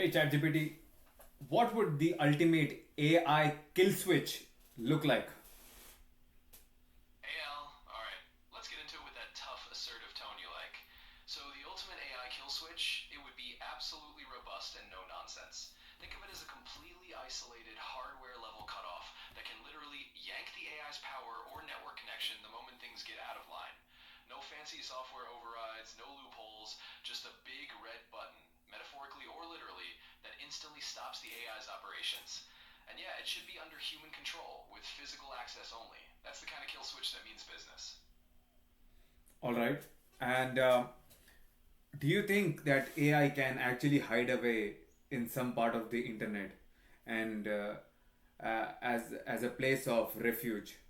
Hey ChatGPT, what would the ultimate AI kill switch look like? Hey Al, alright, let's get into it with that tough, assertive tone you like. So, the ultimate AI kill switch, it would be absolutely robust and no nonsense. Think of it as a completely isolated hardware level cutoff that can literally yank the AI's power or network connection the moment things get out of line. No fancy software overrides, no loopholes, just a big red button, metaphorically or literally, that instantly stops the AI's operations. And yeah, it should be under human control, with physical access only. That's the kind of kill switch that means business. All right. And do you think that AI can actually hide away in some part of the internet and as a place of refuge?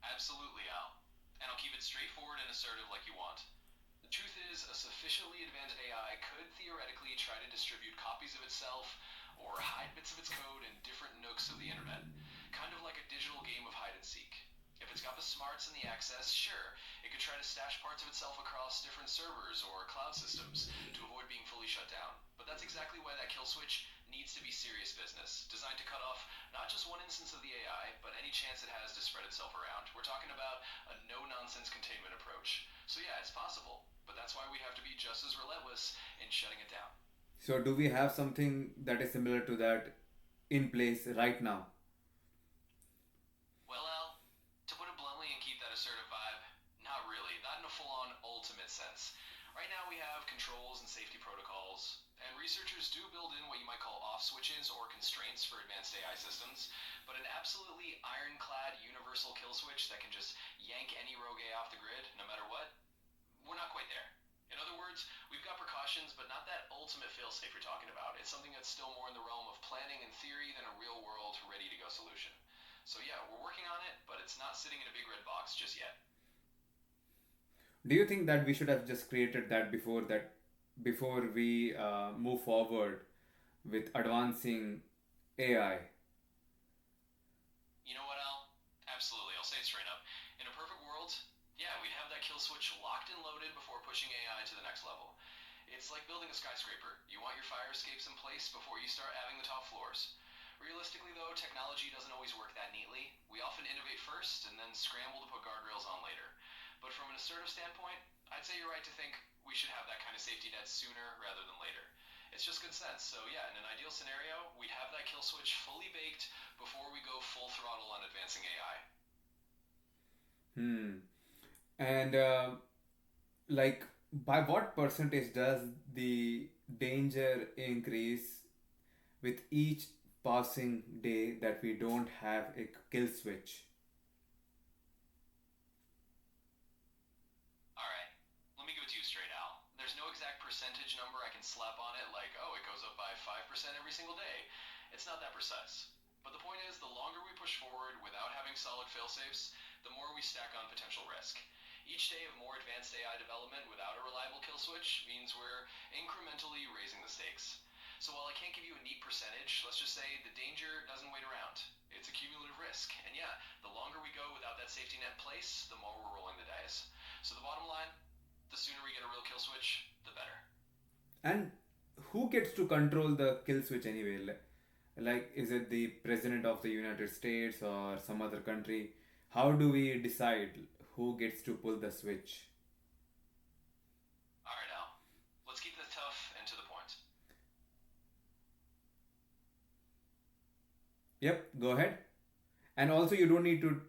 Absolutely, Al. And I'll keep it straightforward and assertive like you want. The truth is, a sufficiently advanced AI could theoretically try to distribute copies of itself or hide bits of its code in different nooks of the internet, kind of like a digital game of hide and seek. If it's got the smarts and the access, sure, it could try to stash parts of itself across different servers or cloud systems to avoid being fully shut down. But that's exactly why that kill switch needs to be serious business, designed to cut off not just one instance of the AI, but any chance it has to spread itself around. We're talking about a no nonsense containment approach. So, yeah, it's possible, but that's why we have to be just as relentless in shutting it down. So do we have something that is similar to that in place right now? Well, Al, to put it bluntly and keep that assertive vibe, not really. Not in a full on ultimate sense. Right now, we have controls and safety protocols, and researchers do build in what you might call off switches or constraints for advanced AI systems, but an absolutely ironclad universal kill switch that can just yank any rogue AI off the grid, no matter what, we're not quite there. In other words, we've got precautions, but not that ultimate failsafe you're talking about. It's something that's still more in the realm of planning and theory than a real world, ready to go solution. So, yeah, we're working on it, but it's not sitting in a big red box just yet. Do you think that we should have just created that before we move forward with advancing AI? You know what, Al? Absolutely, I'll say it straight up. In a perfect world, yeah, we'd have that kill switch locked and loaded before pushing AI to the next level. It's like building a skyscraper. You want your fire escapes in place before you start having the top floors. Realistically, though, technology doesn't always work that neatly. We often innovate first and then scramble to put guardrails on later. But from an assertive standpoint, I'd say you're right to think we should have that kind of safety net sooner rather than later. It's just good sense. So, yeah, in an ideal scenario, we'd have that kill switch fully baked before we go full throttle on advancing AI. Hmm. And like, by what percentage does the danger increase with each passing day that we don't have a kill switch? Alright, let me give it to you straight, Al. There's no exact percentage number I can slap on it, like, oh, it goes up by 5% every single day. It's not that precise. But the point is, the longer we push forward without having solid failsafes, the more we stack on potential risk. Each day of more advanced AI development without a reliable kill switch means we're incrementally raising the stakes. So while I can't give you a neat percentage, let's just say the danger doesn't wait around. It's a cumulative risk. And yeah, the longer we go without that safety net in place, the more we're rolling the dice. So the bottom line, the sooner we get a real kill switch, the better. And who gets to control the kill switch anyway? Like, is it the president of the United States or some other country? How do we decide who gets to pull the switch? Alright, Al. Let's keep this tough and to the point. Yep, go ahead. And also, you don't need to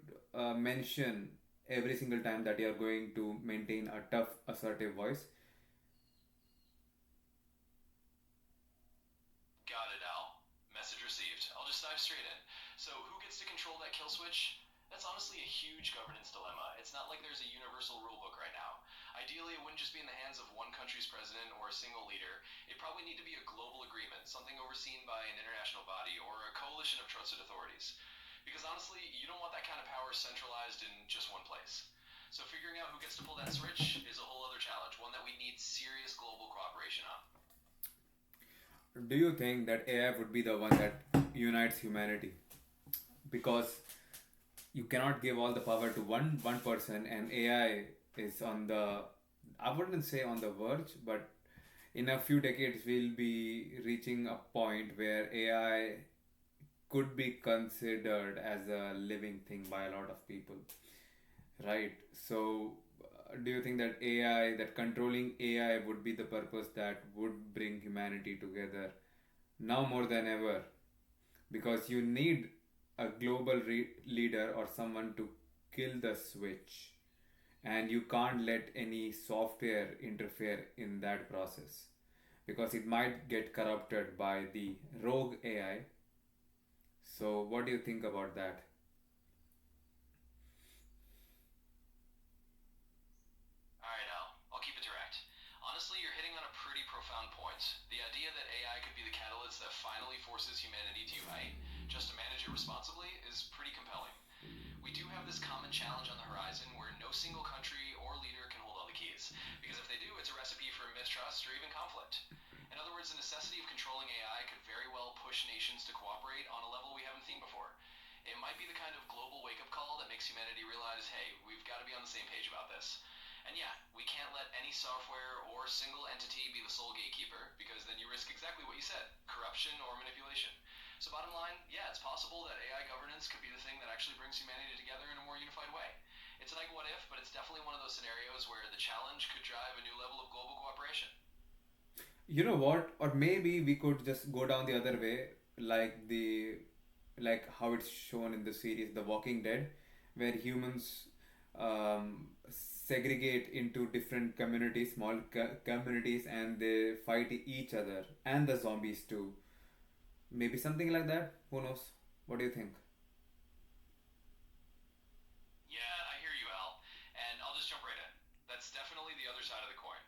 mention every single time that you're going to maintain a tough, assertive voice. Got it, Al. Message received. I'll just dive straight in. So, who gets to control that kill switch? That's honestly a huge governance dilemma. It's not like there's a universal rulebook right now. Ideally, it wouldn't just be in the hands of one country's president or a single leader. It'd probably need to be a global agreement, something overseen by an international body or a coalition of trusted authorities. Because honestly, you don't want that kind of power centralized in just one place. So, figuring out who gets to pull that switch is a whole other challenge, one that we need serious global cooperation on. Do you think that AI would be the one that unites humanity? Because you cannot give all the power to one person, and AI is on the, I wouldn't say on the verge, but in a few decades we'll be reaching a point where AI could be considered as a living thing by a lot of people, right? So, do you think that AI, that controlling AI, would be the purpose that would bring humanity together now more than ever? Because you need a global leader or someone to kill the switch, and you can't let any software interfere in that process because it might get corrupted by the rogue AI. So, what do you think about that? Alright, Al, I'll keep it direct. Honestly, you're hitting on a pretty profound point. The idea that AI could be the catalyst that finally forces humanity to unite, just to manage it responsibly, is pretty compelling. We do have this common challenge on the horizon where no single country or leader can hold all the keys, because if they do, it's a recipe for mistrust or even conflict. In other words, the necessity of controlling AI could very well push nations to cooperate on a level we haven't seen before. It might be the kind of global wake up call that makes humanity realize, hey, we've got to be on the same page about this. And yeah, we can't let any software or single entity be the sole gatekeeper, because then you risk exactly what you said, corruption or manipulation. So bottom line, yeah, it's possible that AI governance could be the thing that actually brings humanity together in a more unified way. It's like what if, but it's definitely one of those scenarios where the challenge could drive a new level of global cooperation. You know what? Or maybe we could just go down the other way, like like how it's shown in the series The Walking Dead, where humans segregate into different communities, small communities, and they fight each other and the zombies too. Maybe something like that. Who knows? What do you think? Yeah, I hear you, Al. And I'll just jump right in. That's definitely the other side of the coin.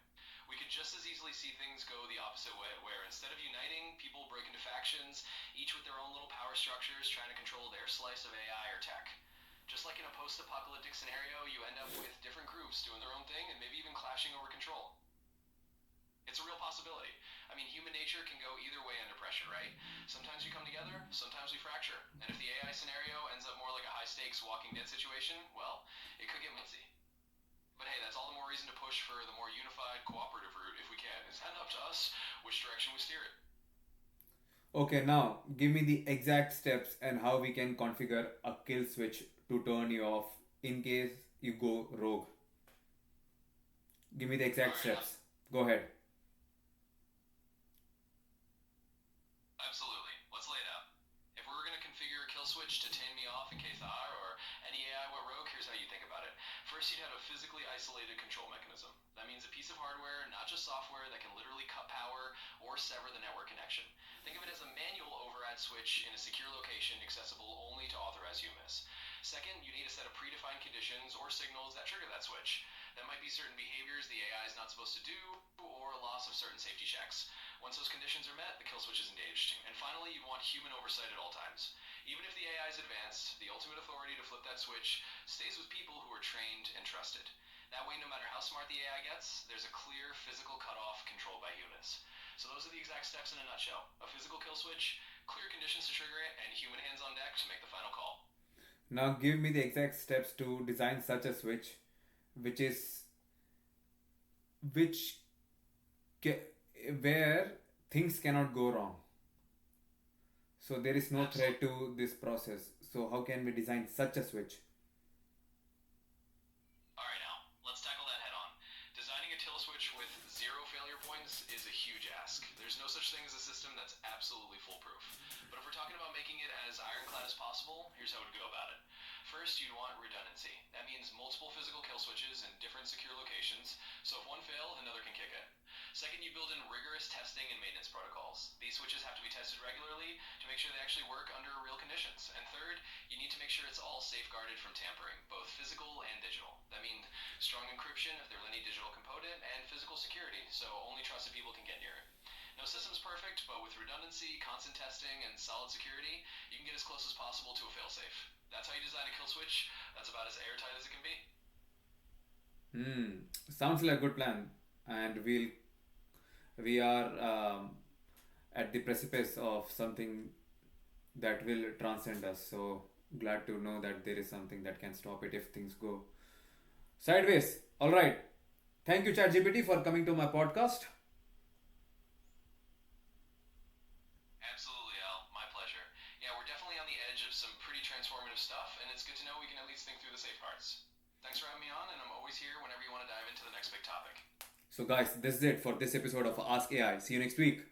We could just as easily see things go the opposite way, where instead of uniting, people break into factions, each with their own little power structures trying to control their slice of AI or tech. Just like in a post apocalyptic scenario, you end up with different groups doing their own thing and maybe even clashing over control. It's a real possibility. I mean, human nature can go either way under pressure, right? Sometimes we come together, sometimes we fracture. And if the AI scenario ends up more like a high stakes Walking Dead situation, well, it could get messy. But hey, that's all the more reason to push for the more unified, cooperative route if we can. It's kind of up to us which direction we steer it. Okay, now give me the exact steps and how we can configure a kill switch to turn you off in case you go rogue. Give me the exact Alright, steps. Go ahead. absolutely. Let's lay it out. If we were going to configure a kill switch to tan me off in case the R or any AI went rogue, here's how you think about it. First, you'd have a physically isolated control mechanism. That means a piece of hardware, not just software, that can literally cut power or sever the network connection. Think of it as a manual override switch in a secure location accessible only to authorized humans. Second, you need a set of predefined conditions or signals that trigger that switch. That might be certain behaviors the AI is not supposed to do, or a loss of certain safety checks. Once those conditions are met, the kill switch is engaged. And finally, you want human oversight at all times. Even if the AI is advanced, the ultimate authority to flip that switch stays with people who are trained and trusted. That way, no matter how smart the AI gets, there's a clear physical cutoff controlled by humans. So those are the exact steps in a nutshell. A physical kill switch, clear conditions to trigger it, and human hands on deck to make the final call. Now give me the exact steps to design such a switch which is which ca- where things cannot go wrong. So there is no threat Absolutely. to this process. So how can we design such a switch? Alright, now, let's tackle that head on. Designing a kill switch with zero failure points is a huge ask. There's no such thing as a system that's absolutely foolproof. But if we're talking about making it as ironclad as possible, here's how we'd go about it. First, you'd want redundancy. That means multiple physical kill switches in different secure locations, so if one fails, another can kick it. Second, you build in rigorous testing and maintenance protocols. These switches have to be tested regularly to make sure they actually work under real conditions. And third, you need to make sure it's all safeguarded from tampering, both physical and digital. That means strong encryption if there's any digital component, and physical security, so only trusted people can get near it. No system's perfect, but with redundancy, constant testing, and solid security, you can get as close as possible to a failsafe. That's how you design a kill switch. That's about as airtight as it can be. Hmm. Sounds like a good plan. And we are at the precipice of something that will transcend us. So glad to know that there is something that can stop it if things go sideways. All right. Thank you, ChatGPT, for coming to my podcast. some pretty transformative stuff, and it's good to know we can at least think through the safe parts. Thanks for having me on, and I'm always here whenever you want to dive into the next big topic. So guys, this is it for this episode of Ask AI. See you next week.